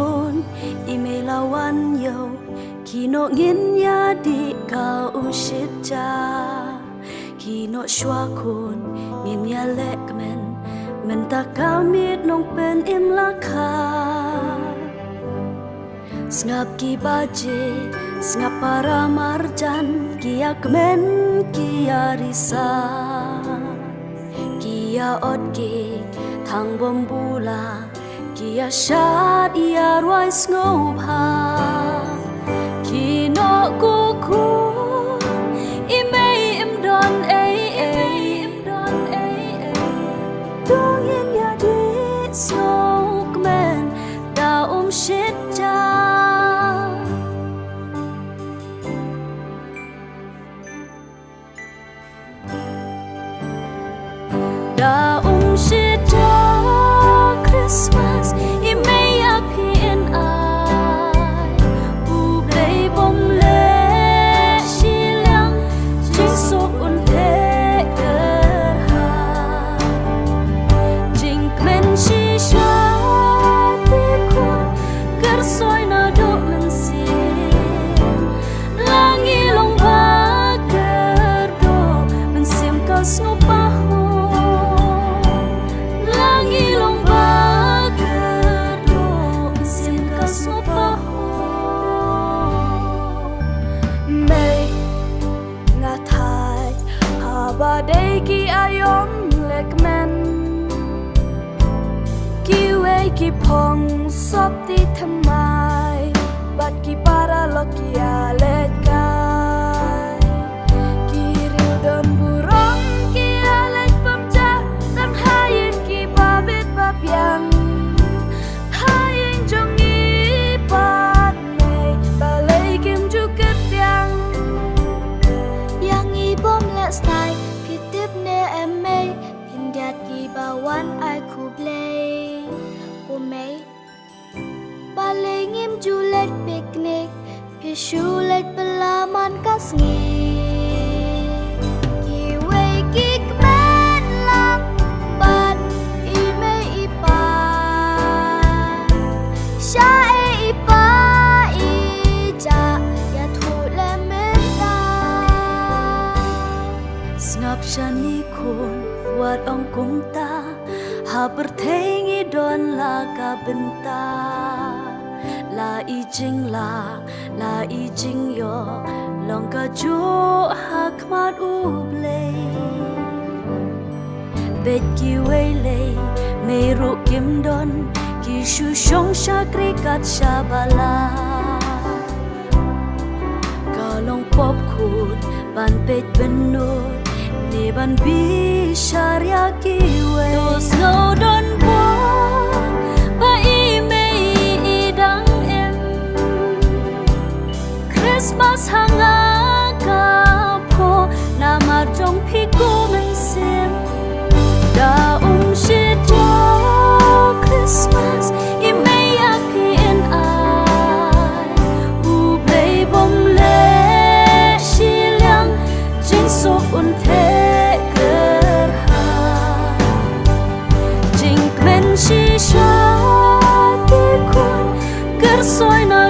khôn email one yo khi nó nghiến nhà đi cao shit cha khi nó xóa khôn nghiến nhà lệ mình ta cao miết nông bên im lá kha ngap ki baje ngap para marjan kia kemen kia risa kia otke thang bombula kia shat ia roi sngop ha ki no ku ku imei im don dong in ya di so kemen da shit cha da shit cha Christmas it may appear in I u play bom le shi liang jing sok un te ker ha jing kmen shi sha ti kun ker soi na do men si langi long ba ker do men sim ka sno pa ba day ki ayom lek men ki we ki pong sop ti thamai bat ki para lokia let kai ki riu don burong ki alet pamja tang hayin ki babit babyang hayin jongi pat nei balai kim ju ketyang yang i bom let style bawan ai khu play cô mấy ba lê nghiêm du lịch picnic phía du lịch pelaman kasngi kiwe kik men lang ban ime ipa sha ipa ija ya thu le meta snap shani khôn wat ong kung ta ha berthengi don la ka benta la i jing yo long ka jo ha kmat u ble bet ki wele me ru kim don ki shu shong sha kri kat sha bala ka long pop khut ban pet benut ne ban bi sharia ki we dos no don po ba ime idang em Christmas hanga ka po na ma trong phi ku men sim da shit jo Christmas ime api en I u play bom le shi liang jin so un the shi sha ti kun ker soi na